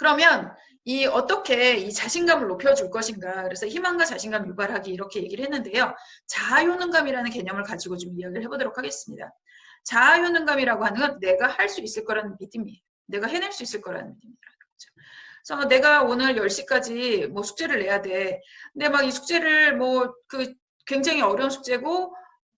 그러면 이 어떻게 이 자신감을 높여줄 것인가. 그래서 희망과 자신감 유발하기 이렇게 얘기를 했는데요. 자아효능감이라는 개념을 가지고 좀 이야기를 해보도록 하겠습니다. 자아효능감이라고 하는 건 내가 할 수 있을 거라는 믿음이에요. 내가 해낼 수 있을 거라는 믿음이라는 거죠. 그래서 내가 오늘 10시까지 뭐 숙제를 내야 돼. 근데 막 이 숙제를 뭐 그 굉장히 어려운 숙제고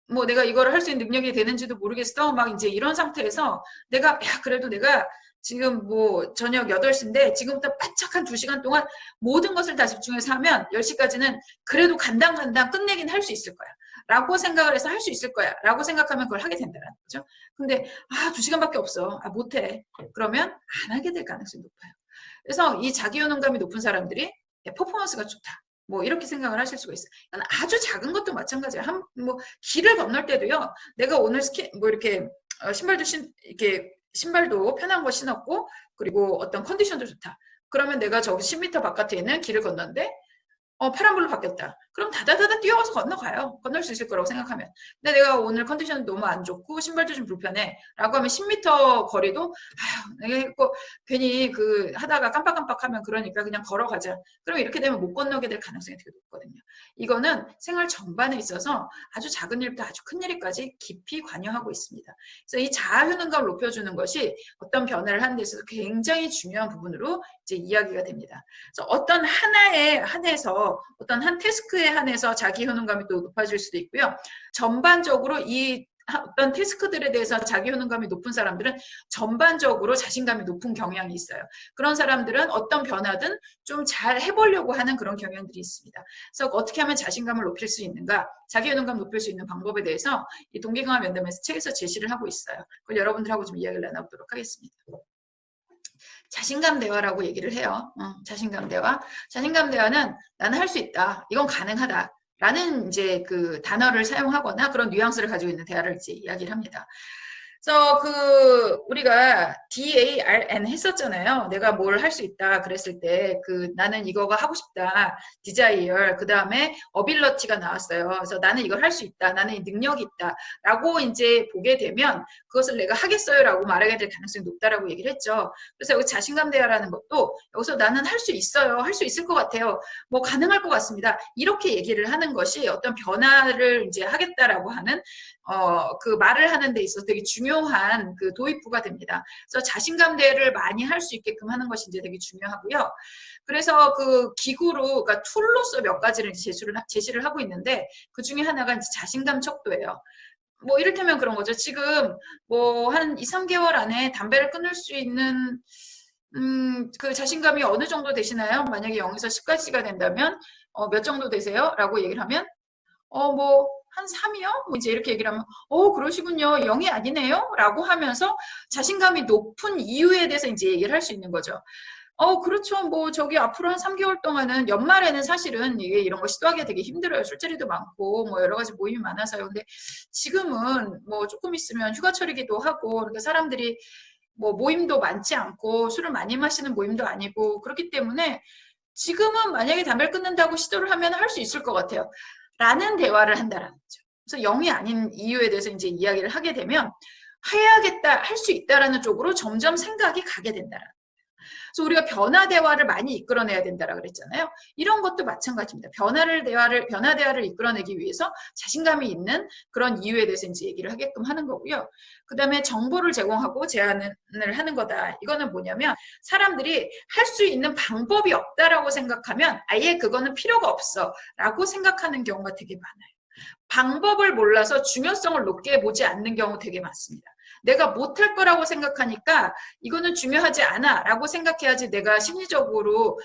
뭐 내가 이거를 할 수 있는 능력이 되는지도 모르겠어. 막 이제 이런 상태에서 내가 야 그래도 내가 지금 뭐 저녁 8시인데 지금부터 바짝 한 2시간 동안 모든 것을 다 집중해서 하면 10시까지는 그래도 간당간당 끝내긴 할 수 있을 거야. 라고 생각을 해서 할 수 있을 거야. 라고 생각하면 그걸 하게 된다는 거죠. 근데 2시간밖에 없어. 못해. 그러면 안 하게 될 가능성이 높아요. 그래서 이 자기효능감이 높은 사람들이 퍼포먼스가 좋다. 뭐 이렇게 생각을 하실 수가 있어요. 아주 작은 것도 마찬가지예요. 뭐 길을 건널 때도요. 내가 오늘 뭐 이렇게 이렇게 신발도 편한 거 신었고 그리고 어떤 컨디션도 좋다. 그러면 내가 저기 10m 바깥에 있는 길을 건너는데 파란불로 바뀌었다. 그럼 다다다다 뛰어가서 건너가요. 건널 수 있을 거라고 생각하면. 근데 내가 오늘 컨디션이 너무 안 좋고 신발도 좀 불편해. 라고 하면 10m 거리도 내가 괜히 하다가 깜빡깜빡하면 그러니까 그냥 걸어가자. 그럼 이렇게 되면 못 건너게 될 가능성이 되게 높거든요. 이거는 생활 전반에 있어서 아주 작은 일부터 아주 큰 일까지 깊이 관여하고 있습니다. 그래서 이 자아효능감을 높여주는 것이 어떤 변화를 하는 데 있어서 굉장히 중요한 부분으로 이제 이야기가 됩니다. 그래서 어떤 하나에 한해서 어떤 한 태스크에 한해서 자기 효능감이 또 높아질 수도 있고요. 전반적으로 이 어떤 태스크들에 대해서 자기 효능감이 높은 사람들은 전반적으로 자신감이 높은 경향이 있어요. 그런 사람들은 어떤 변화든 좀 잘 해보려고 하는 그런 경향들이 있습니다. 그래서 어떻게 하면 자신감을 높일 수 있는가, 자기 효능감 높일 수 있는 방법에 대해서 이 동기강화 면담에서 책에서 제시를 하고 있어요. 그걸 여러분들하고 좀 이야기를 나눠보도록 하겠습니다. 자신감 대화라고 얘기를 해요. 자신감 대화. 자신감 대화는 나는 할 수 있다. 이건 가능하다. 라는 이제 그 단어를 사용하거나 그런 뉘앙스를 가지고 있는 대화를 이제 이야기를 합니다. 그래서 우리가 DARN 했었잖아요. 내가 뭘 할 수 있다 그랬을 때 나는 이거가 하고 싶다. desire. 그다음에 ability가 나왔어요. 그래서 나는 이걸 할 수 있다. 나는 이 능력이 있다. 라고 이제 보게 되면 그것을 내가 하겠어요라고 말하게 될 가능성이 높다라고 얘기를 했죠. 그래서 여기 자신감 대화라는 것도 여기서 나는 할 수 있어요. 할 수 있을 것 같아요. 뭐 가능할 것 같습니다. 이렇게 얘기를 하는 것이 어떤 변화를 이제 하겠다라고 하는 그 말을 하는 데 있어서 되게 중요한 그 도입부가 됩니다. 그래서 자신감 대회를 많이 할 수 있게끔 하는 것이 이제 되게 중요하고요. 그래서 그 기구로, 그러니까 툴로서 몇 가지를 제시를 하고 있는데 그 중에 하나가 이제 자신감 척도예요. 뭐 이를테면 그런 거죠. 지금 뭐 한 2, 3개월 안에 담배를 끊을 수 있는 그 자신감이 어느 정도 되시나요? 만약에 0에서 10까지가 된다면 몇 정도 되세요? 라고 얘기를 하면 뭐 한 3이요? 뭐 이제 이렇게 얘기를 하면 그러시군요. 0이 아니네요? 라고 하면서 자신감이 높은 이유에 대해서 이제 얘기를 할 수 있는 거죠. 그렇죠. 뭐 저기 앞으로 한 3개월 동안은 연말에는 사실은 이게 이런 거 시도하기가 되게 힘들어요. 술자리도 많고 뭐 여러 가지 모임이 많아서요. 근데 지금은 뭐 조금 있으면 휴가철이기도 하고 그러니까 사람들이 뭐 모임도 많지 않고 술을 많이 마시는 모임도 아니고 그렇기 때문에 지금은 만약에 담배를 끊는다고 시도를 하면 할 수 있을 것 같아요. 라는 대화를 한다라는 거죠. 그래서 0이 아닌 이유에 대해서 이제 이야기를 하게 되면 해야겠다, 할 수 있다라는 쪽으로 점점 생각이 가게 된다라는 거예요. 그래서 우리가 변화 대화를 많이 이끌어내야 된다라고 그랬잖아요. 이런 것도 마찬가지입니다. 변화 대화를 이끌어내기 위해서 자신감이 있는 그런 이유에 대해서 이제 얘기를 하게끔 하는 거고요. 그 다음에 정보를 제공하고 제안을 하는 거다. 이거는 뭐냐면 사람들이 할 수 있는 방법이 없다라고 생각하면 아예 그거는 필요가 없어 라고 생각하는 경우가 되게 많아요. 방법을 몰라서 중요성을 높게 보지 않는 경우 되게 많습니다. 내가 못할 거라고 생각하니까 이거는 중요하지 않아 라고 생각해야지 내가 심리적으로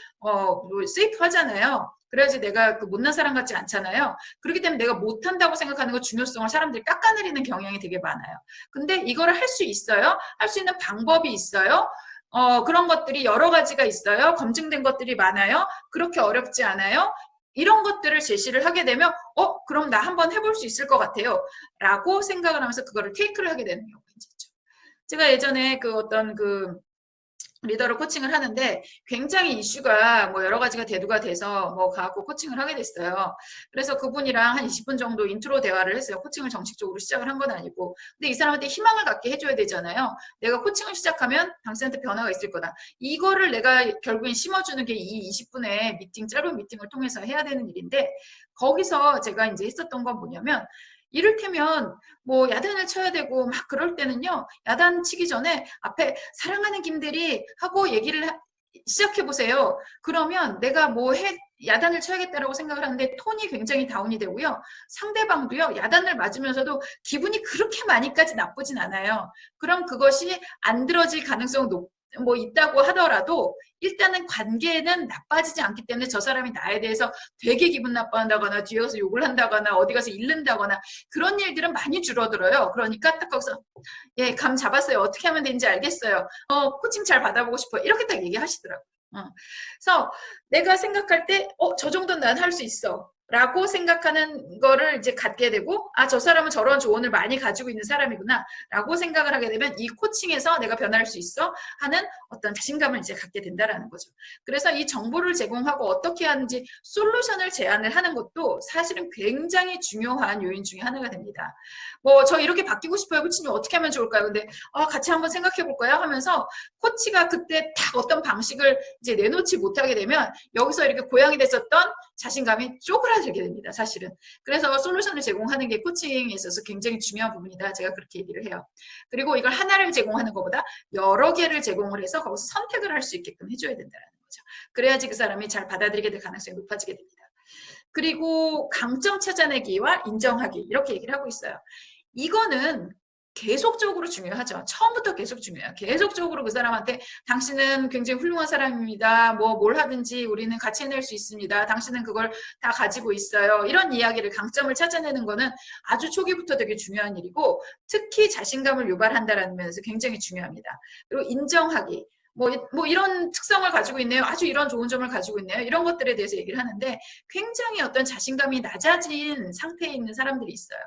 세이프 하잖아요. 그래야지 내가 못난 사람 같지 않잖아요. 그렇기 때문에 내가 못한다고 생각하는 거 중요성을 사람들이 깎아내리는 경향이 되게 많아요. 근데 이거를 할 수 있어요? 할 수 있는 방법이 있어요? 그런 것들이 여러 가지가 있어요. 검증된 것들이 많아요. 그렇게 어렵지 않아요. 이런 것들을 제시를 하게 되면 그럼 나 한번 해볼 수 있을 것 같아요. 라고 생각을 하면서 그거를 테이크를 하게 되는 경우가 있죠. 제가 예전에 리더를 코칭을 하는데 굉장히 이슈가 뭐 여러 가지가 대두가 돼서 뭐 가고 코칭을 하게 됐어요. 그래서 그분이랑 한 20분 정도 인트로 대화를 했어요. 코칭을 정식적으로 시작을 한 건 아니고. 근데 이 사람한테 희망을 갖게 해줘야 되잖아요. 내가 코칭을 시작하면 당신한테 변화가 있을 거다. 이거를 내가 결국엔 심어주는 게 이 20분의 미팅, 짧은 미팅을 통해서 해야 되는 일인데 거기서 제가 이제 했었던 건 뭐냐면 이를테면 뭐 야단을 쳐야 되고 막 그럴 때는요. 야단 치기 전에 앞에 사랑하는 김대리 하고 얘기를 시작해 보세요. 그러면 내가 뭐 야단을 쳐야겠다라고 생각을 하는데 톤이 굉장히 다운이 되고요. 상대방도요. 야단을 맞으면서도 기분이 그렇게 많이까지 나쁘진 않아요. 그럼 그것이 안 들어질 가능성은 뭐 있다고 하더라도 일단은 관계는 나빠지지 않기 때문에 저 사람이 나에 대해서 되게 기분 나빠한다거나 뒤에 가서 욕을 한다거나 어디 가서 잃는다거나 그런 일들은 많이 줄어들어요. 그러니까 딱 거기서 예, 감 잡았어요. 어떻게 하면 되는지 알겠어요. 코칭 잘 받아보고 싶어요. 이렇게 딱 얘기하시더라고요. 그래서 내가 생각할 때, 저 정도는 난 할 수 있어. 라고 생각하는 거를 이제 갖게 되고, 저 사람은 저런 조언을 많이 가지고 있는 사람이구나. 라고 생각을 하게 되면 이 코칭에서 내가 변할 수 있어 하는 어떤 자신감을 이제 갖게 된다라는 거죠. 그래서 이 정보를 제공하고 어떻게 하는지 솔루션을 제안을 하는 것도 사실은 굉장히 중요한 요인 중에 하나가 됩니다. 뭐, 저 이렇게 바뀌고 싶어요. 코치님 어떻게 하면 좋을까요? 근데, 같이 한번 생각해 볼까요? 하면서 코치가 그때 딱 어떤 방식을 이제 내놓지 못하게 되면 여기서 이렇게 고양이 됐었던 자신감이 쪼그라들게 됩니다. 사실은. 그래서 솔루션을 제공하는 게 코칭에 있어서 굉장히 중요한 부분이다. 제가 그렇게 얘기를 해요. 그리고 이걸 하나를 제공하는 것보다 여러 개를 제공을 해서 거기서 선택을 할 수 있게끔 해줘야 된다는 거죠. 그래야지 그 사람이 잘 받아들이게 될 가능성이 높아지게 됩니다. 그리고 강점 찾아내기와 인정하기 이렇게 얘기를 하고 있어요. 이거는 계속적으로 중요하죠. 처음부터 계속 중요해요. 계속적으로 그 사람한테 당신은 굉장히 훌륭한 사람입니다. 뭐 뭘 하든지 우리는 같이 해낼 수 있습니다. 당신은 그걸 다 가지고 있어요. 이런 이야기를 강점을 찾아내는 거는 아주 초기부터 되게 중요한 일이고 특히 자신감을 유발한다는 면에서 굉장히 중요합니다. 그리고 인정하기. 뭐 이런 특성을 가지고 있네요. 아주 이런 좋은 점을 가지고 있네요. 이런 것들에 대해서 얘기를 하는데 굉장히 어떤 자신감이 낮아진 상태에 있는 사람들이 있어요.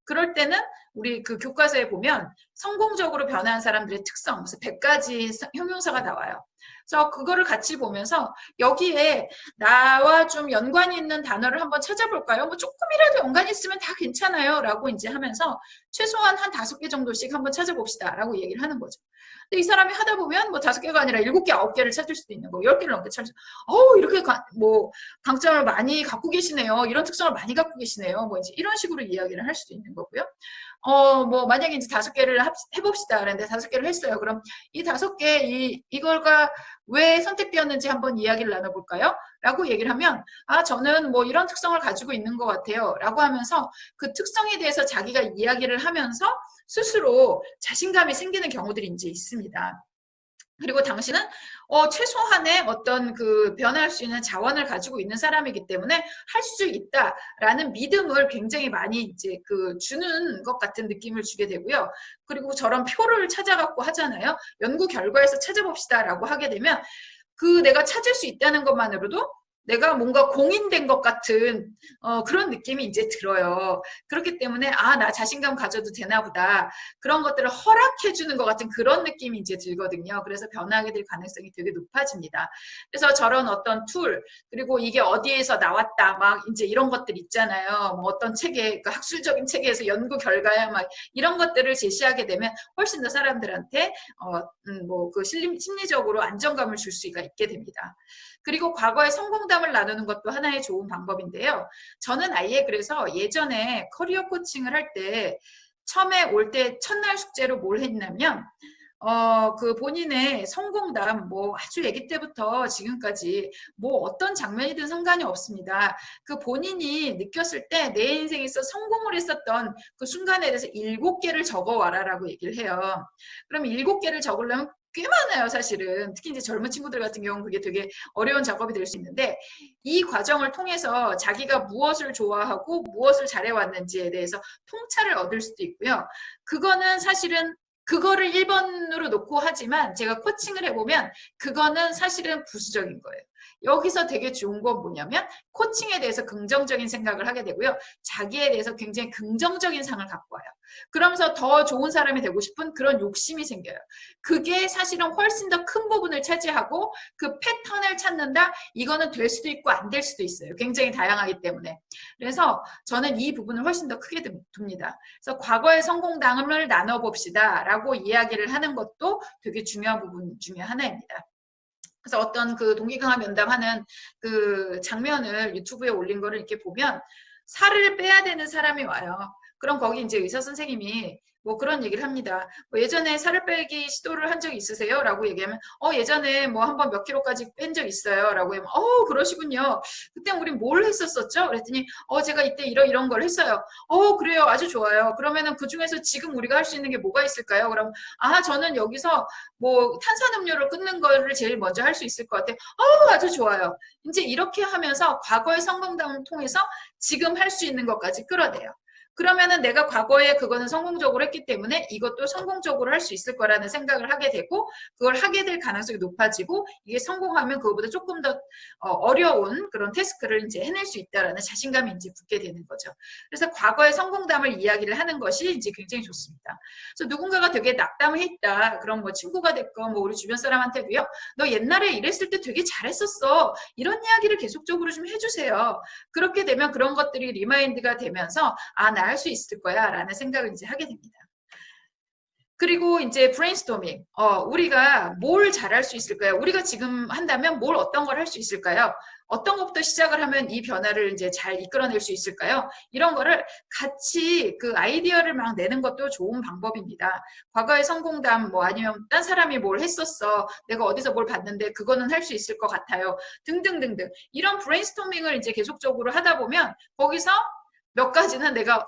그럴 때는 우리 그 교과서에 보면 성공적으로 변한 사람들의 특성, 그래서 100가지 형용사가 나와요. 그래서 그거를 같이 보면서 여기에 나와 좀 연관이 있는 단어를 한번 찾아볼까요? 뭐 조금이라도 연관이 있으면 다 괜찮아요. 라고 이제 하면서 최소한 한 5개 정도씩 한번 찾아봅시다. 라고 얘기를 하는 거죠. 근데 이 사람이 하다 보면 뭐 5개가 아니라 7개, 9개를 찾을 수도 있는 거고 10개를 넘게 찾을 수 이렇게 뭐 강점을 많이 갖고 계시네요. 이런 특성을 많이 갖고 계시네요. 뭐 이제 이런 식으로 이야기를 할 수도 있는 거고요. 뭐 만약에 이제 5개를 해봅시다. 그런데 5개를 했어요. 그럼 이 5개 이걸가 왜 선택되었는지 한번 이야기를 나눠볼까요? 라고 얘기를 하면 저는 뭐 이런 특성을 가지고 있는 것 같아요. 라고 하면서 그 특성에 대해서 자기가 이야기를 하면서 스스로 자신감이 생기는 경우들이 이제 있습니다. 그리고 당신은 최소한의 어떤 그 변화할 수 있는 자원을 가지고 있는 사람이기 때문에 할 수 있다라는 믿음을 굉장히 많이 이제 그 주는 것 같은 느낌을 주게 되고요. 그리고 저런 표를 찾아갖고 하잖아요. 연구 결과에서 찾아봅시다라고 하게 되면 그 내가 찾을 수 있다는 것만으로도 내가 뭔가 공인된 것 같은 그런 느낌이 이제 들어요. 그렇기 때문에 나 자신감 가져도 되나 보다. 그런 것들을 허락해 주는 것 같은 그런 느낌이 이제 들거든요. 그래서 변하게 될 가능성이 되게 높아집니다. 그래서 저런 어떤 툴 그리고 이게 어디에서 나왔다 막 이제 이런 것들 있잖아요. 뭐 어떤 책에 그 학술적인 책에서 연구 결과야 막 이런 것들을 제시하게 되면 훨씬 더 사람들한테 뭐 그 심리적으로 안정감을 줄 수가 있게 됩니다. 그리고 과거의 성공담을 나누는 것도 하나의 좋은 방법인데요. 저는 아예 그래서 예전에 커리어 코칭을 할 때 처음에 올 때 첫날 숙제로 뭘 했냐면 그 본인의 성공담, 뭐 아주 아기 때부터 지금까지 뭐 어떤 장면이든 상관이 없습니다. 그 본인이 느꼈을 때 내 인생에서 성공을 했었던 그 순간에 대해서 7개를 적어와라라고 얘기를 해요. 그럼 7개를 적으려면 꽤 많아요, 사실은. 특히 이제 젊은 친구들 같은 경우는 그게 되게 어려운 작업이 될 수 있는데 이 과정을 통해서 자기가 무엇을 좋아하고 무엇을 잘해왔는지에 대해서 통찰을 얻을 수도 있고요. 그거는 사실은 그거를 1번으로 놓고 하지만 제가 코칭을 해보면 그거는 사실은 부수적인 거예요. 여기서 되게 좋은 건 뭐냐면 코칭에 대해서 긍정적인 생각을 하게 되고요. 자기에 대해서 굉장히 긍정적인 상을 갖고 와요. 그러면서 더 좋은 사람이 되고 싶은 그런 욕심이 생겨요. 그게 사실은 훨씬 더 큰 부분을 차지하고 그 패턴을 찾는다? 이거는 될 수도 있고 안 될 수도 있어요. 굉장히 다양하기 때문에. 그래서 저는 이 부분을 훨씬 더 크게 둡니다. 그래서 과거의 성공담을 나눠봅시다 라고 이야기를 하는 것도 되게 중요한 부분 중에 하나입니다. 그래서 어떤 그 동기강화 면담하는 그 장면을 유튜브에 올린 거를 이렇게 보면 살을 빼야 되는 사람이 와요. 그럼 거기 이제 의사 선생님이 뭐 그런 얘기를 합니다. 뭐 예전에 살을 빼기 시도를 한 적 있으세요? 라고 얘기하면 예전에 뭐 한번 몇 킬로까지 뺀 적 있어요. 라고 하면 그러시군요. 그때 우린 뭘 했었었죠? 그랬더니 제가 이때 이런 걸 했어요. 그래요. 아주 좋아요. 그러면은 그 중에서 지금 우리가 할 수 있는 게 뭐가 있을까요? 그럼 저는 여기서 뭐 탄산음료를 끊는 거를 제일 먼저 할 수 있을 것 같아요. 아주 좋아요. 이제 이렇게 하면서 과거의 성공담을 통해서 지금 할 수 있는 것까지 끌어내요. 그러면은 내가 과거에 그거는 성공적으로 했기 때문에 이것도 성공적으로 할 수 있을 거라는 생각을 하게 되고 그걸 하게 될 가능성이 높아지고 이게 성공하면 그거보다 조금 더 어려운 그런 태스크를 이제 해낼 수 있다라는 자신감이 이제 붙게 되는 거죠. 그래서 과거의 성공담을 이야기를 하는 것이 이제 굉장히 좋습니다. 그래서 누군가가 되게 낙담을 했다. 그럼 뭐 친구가 됐건 뭐 우리 주변 사람한테도요. 너 옛날에 이랬을 때 되게 잘했었어. 이런 이야기를 계속적으로 좀 해주세요. 그렇게 되면 그런 것들이 리마인드가 되면서 나 할 수 있을 거야 라는 생각을 이제 하게 됩니다. 그리고 이제 브레인스토밍. 우리가 뭘 잘할 수 있을까요? 우리가 지금 한다면 뭘 어떤 걸 할 수 있을까요? 어떤 것부터 시작을 하면 이 변화를 이제 잘 이끌어낼 수 있을까요? 이런 거를 같이 그 아이디어를 막 내는 것도 좋은 방법입니다. 과거의 성공담 뭐 아니면 딴 사람이 뭘 했었어. 내가 어디서 뭘 봤는데 그거는 할 수 있을 것 같아요. 등등등등. 이런 브레인스토밍을 이제 계속적으로 하다 보면 거기서 몇 가지는 내가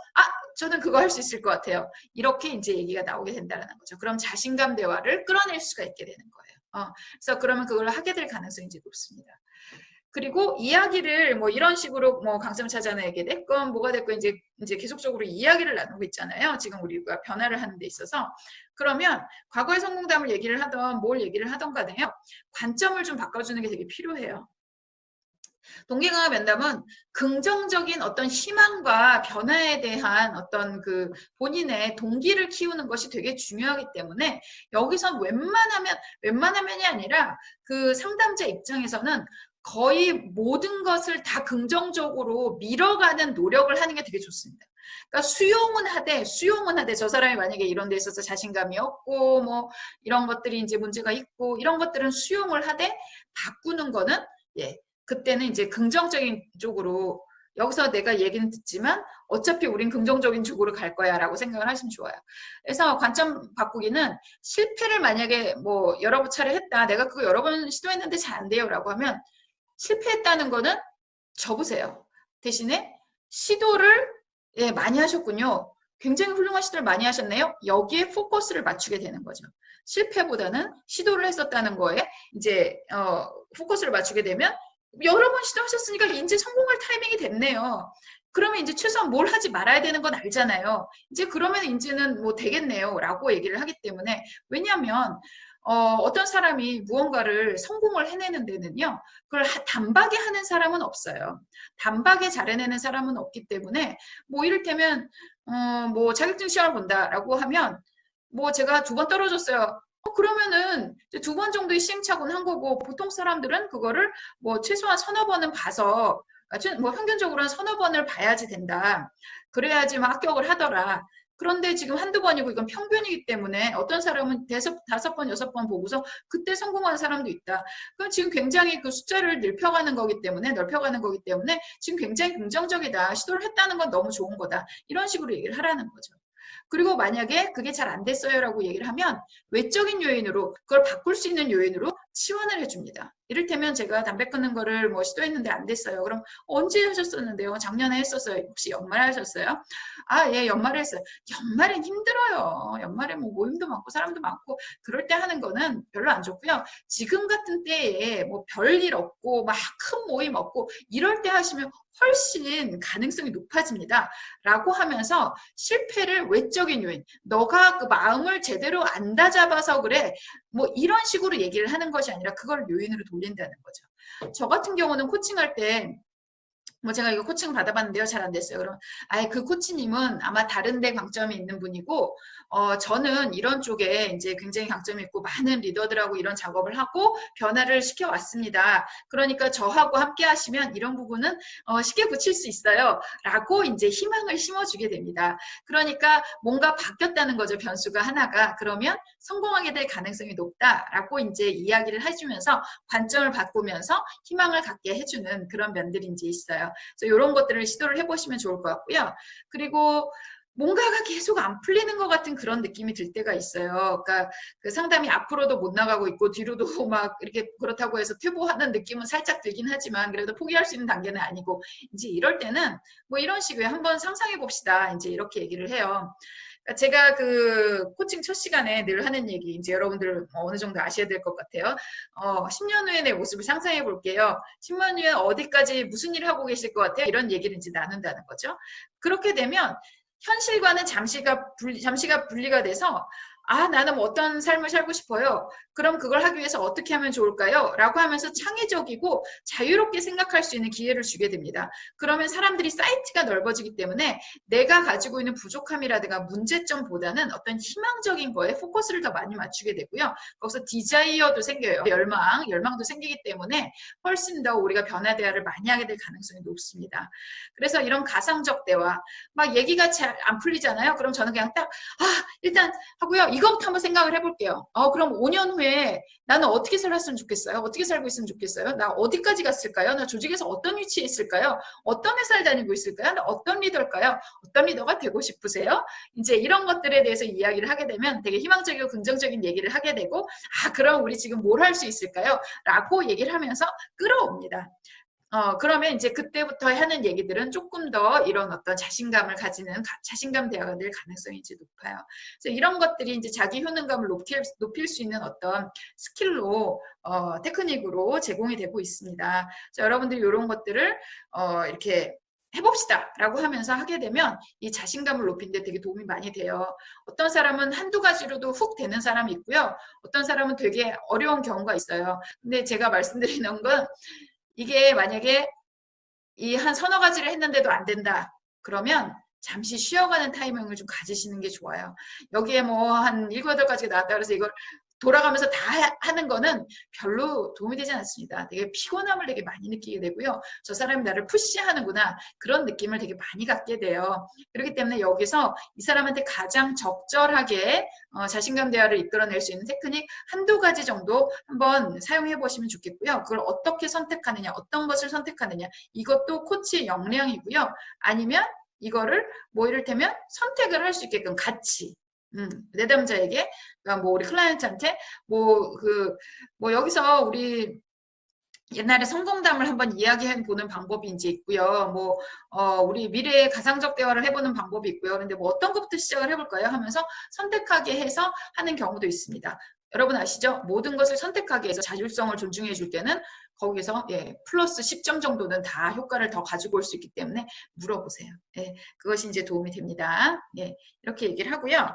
저는 그거 할 수 있을 것 같아요. 이렇게 이제 얘기가 나오게 된다는 거죠. 그럼 자신감 대화를 끌어낼 수가 있게 되는 거예요. 그래서 그러면 그걸 하게 될 가능성이 이제 높습니다. 그리고 이야기를 뭐 이런 식으로 뭐 강점을 찾아내게 됐건 뭐가 됐건 이제 계속적으로 이야기를 나누고 있잖아요. 지금 우리가 변화를 하는 데 있어서. 그러면 과거의 성공담을 얘기를 하던 뭘 얘기를 하던 간에요. 관점을 좀 바꿔주는 게 되게 필요해요. 동기강화 면담은 긍정적인 어떤 희망과 변화에 대한 어떤 그 본인의 동기를 키우는 것이 되게 중요하기 때문에 여기서 웬만하면이 아니라 그 상담자 입장에서는 거의 모든 것을 다 긍정적으로 밀어가는 노력을 하는 게 되게 좋습니다. 그러니까 수용은 하되 저 사람이 만약에 이런 데 있어서 자신감이 없고 뭐 이런 것들이 이제 문제가 있고 이런 것들은 수용을 하되 바꾸는 거는 그때는 이제 긍정적인 쪽으로 여기서 내가 얘기는 듣지만 어차피 우린 긍정적인 쪽으로 갈 거야 라고 생각을 하시면 좋아요. 그래서 관점 바꾸기는 실패를 만약에 뭐 여러 차례 했다. 내가 그거 여러 번 시도했는데 잘 안 돼요 라고 하면 실패했다는 거는 접으세요. 대신에 시도를 많이 하셨군요. 굉장히 훌륭한 시도를 많이 하셨네요. 여기에 포커스를 맞추게 되는 거죠. 실패보다는 시도를 했었다는 거에 이제 포커스를 맞추게 되면 여러 번 시도하셨으니까 이제 성공할 타이밍이 됐네요. 그러면 이제 최소한 뭘 하지 말아야 되는 건 알잖아요. 이제 그러면 이제는 뭐 되겠네요. 라고 얘기를 하기 때문에 왜냐하면 어떤 사람이 무언가를 성공을 해내는 데는요. 그걸 단박에 하는 사람은 없어요. 단박에 잘 해내는 사람은 없기 때문에 뭐 이를테면 뭐 자격증 시험을 본다라고 하면 뭐 제가 2번 떨어졌어요. 그러면은 2번 정도의 시행착오는 한 거고 보통 사람들은 그거를 뭐 최소한 서너 번은 봐서 뭐 평균적으로는 서너 번을 봐야지 된다. 그래야지 막 합격을 하더라. 그런데 지금 한두 번이고 이건 평균이기 때문에 어떤 사람은 5번, 6번 보고서 그때 성공하는 사람도 있다. 그럼 지금 굉장히 그 숫자를 넓혀가는 거기 때문에 지금 굉장히 긍정적이다. 시도를 했다는 건 너무 좋은 거다. 이런 식으로 얘기를 하라는 거죠. 그리고 만약에 그게 잘 안 됐어요 라고 얘기를 하면 외적인 요인으로 그걸 바꿀 수 있는 요인으로 지원을 해줍니다. 이를테면 제가 담배 끊는 거를 뭐 시도했는데 안 됐어요. 그럼 언제 하셨었는데요? 작년에 했었어요. 혹시 연말에 하셨어요? 예, 연말에 했어요. 연말엔 힘들어요. 연말에 뭐 모임도 많고 사람도 많고 그럴 때 하는 거는 별로 안 좋고요. 지금 같은 때에 뭐 별일 없고 막 큰 모임 없고 이럴 때 하시면 훨씬 가능성이 높아집니다. 라고 하면서 실패를 외적인 요인, 너가 그 마음을 제대로 안 다잡아서 그래. 뭐 이런 식으로 얘기를 하는 것이 아니라 그걸 요인으로 올린다는 거죠. 저 같은 경우는 코칭할 때 뭐 제가 이거 코칭 받아봤는데요. 잘 안 됐어요. 그럼 아예 그 코치님은 아마 다른 데 강점이 있는 분이고 저는 이런 쪽에 이제 굉장히 강점이 있고 많은 리더들하고 이런 작업을 하고 변화를 시켜왔습니다. 그러니까 저하고 함께 하시면 이런 부분은 쉽게 고칠 수 있어요. 라고 이제 희망을 심어주게 됩니다. 그러니까 뭔가 바뀌었다는 거죠. 변수가 하나가. 그러면 성공하게 될 가능성이 높다라고 이제 이야기를 해주면서 관점을 바꾸면서 희망을 갖게 해주는 그런 면들이 이제 있어요. 그래서 이런 것들을 시도를 해보시면 좋을 것 같고요. 그리고 뭔가가 계속 안 풀리는 것 같은 그런 느낌이 들 때가 있어요. 그러니까 그 상담이 앞으로도 못 나가고 있고 뒤로도 막 이렇게 그렇다고 해서 퇴보하는 느낌은 살짝 들긴 하지만 그래도 포기할 수 있는 단계는 아니고 이제 이럴 때는 뭐 이런 식으로 한번 상상해 봅시다. 이제 이렇게 얘기를 해요. 제가 그 코칭 첫 시간에 늘 하는 얘기, 이제 여러분들 어느 정도 아셔야 될 것 같아요. 10년 후에 내 모습을 상상해 볼게요. 10년 후에 어디까지 무슨 일을 하고 계실 것 같아요? 이런 얘기를 이제 나눈다는 거죠. 그렇게 되면 현실과는 잠시가 분리가 돼서 나는 어떤 삶을 살고 싶어요. 그럼 그걸 하기 위해서 어떻게 하면 좋을까요? 라고 하면서 창의적이고 자유롭게 생각할 수 있는 기회를 주게 됩니다. 그러면 사람들이 사이트가 넓어지기 때문에 내가 가지고 있는 부족함이라든가 문제점보다는 어떤 희망적인 거에 포커스를 더 많이 맞추게 되고요. 거기서 디자이어도 생겨요. 열망도 생기기 때문에 훨씬 더 우리가 변화 대화를 많이 하게 될 가능성이 높습니다. 그래서 이런 가상적 대화, 막 얘기가 잘 안 풀리잖아요. 그럼 저는 그냥 딱 일단 하고요. 이것부터 한번 생각을 해볼게요. 그럼 5년 후에 나는 어떻게 살았으면 좋겠어요? 어떻게 살고 있으면 좋겠어요? 나 어디까지 갔을까요? 나 조직에서 어떤 위치에 있을까요? 어떤 회사를 다니고 있을까요? 나 어떤 리더일까요? 어떤 리더가 되고 싶으세요? 이제 이런 것들에 대해서 이야기를 하게 되면 되게 희망적이고 긍정적인 얘기를 하게 되고 그럼 우리 지금 뭘 할 수 있을까요? 라고 얘기를 하면서 끌어옵니다. 그러면 이제 그때부터 하는 얘기들은 조금 더 이런 어떤 자신감을 가지는 자신감 대화가 될 가능성이 이제 높아요. 그래서 이런 것들이 이제 자기 효능감을 높일 수 있는 어떤 스킬로, 테크닉으로 제공이 되고 있습니다. 그래서 여러분들이 이런 것들을, 이렇게 해봅시다 라고 하면서 하게 되면 이 자신감을 높이는데 되게 도움이 많이 돼요. 어떤 사람은 한두 가지로도 훅 되는 사람이 있고요. 어떤 사람은 되게 어려운 경우가 있어요. 근데 제가 말씀드리는 건 이게 만약에 이 한 서너 가지를 했는데도 안 된다. 그러면 잠시 쉬어가는 타이밍을 좀 가지시는 게 좋아요. 여기에 뭐 한 7, 8가지가 나왔다 그래서 이걸 돌아가면서 다 하는 거는 별로 도움이 되지 않습니다. 되게 피곤함을 되게 많이 느끼게 되고요. 저 사람이 나를 푸시하는구나. 그런 느낌을 되게 많이 갖게 돼요. 그렇기 때문에 여기서 이 사람한테 가장 적절하게 자신감 대화를 이끌어낼 수 있는 테크닉 한두 가지 정도 한번 사용해 보시면 좋겠고요. 그걸 어떻게 선택하느냐, 어떤 것을 선택하느냐. 이것도 코치의 역량이고요. 아니면 이거를 뭐 이를테면 선택을 할 수 있게끔 같이 내담자에게, 그러니까 뭐 우리 클라이언트한테 뭐 여기서 우리 옛날에 성공담을 한번 이야기해 보는 방법이 이제 있고요. 뭐 우리 미래의 가상적 대화를 해보는 방법이 있고요. 그런데 뭐 어떤 것부터 시작을 해볼까요? 하면서 선택하게 해서 하는 경우도 있습니다. 여러분 아시죠? 모든 것을 선택하게 해서 자율성을 존중해 줄 때는 거기서 플러스 10점 정도는 다 효과를 더 가지고 올 수 있기 때문에 물어보세요. 그것이 이제 도움이 됩니다. 이렇게 얘기를 하고요.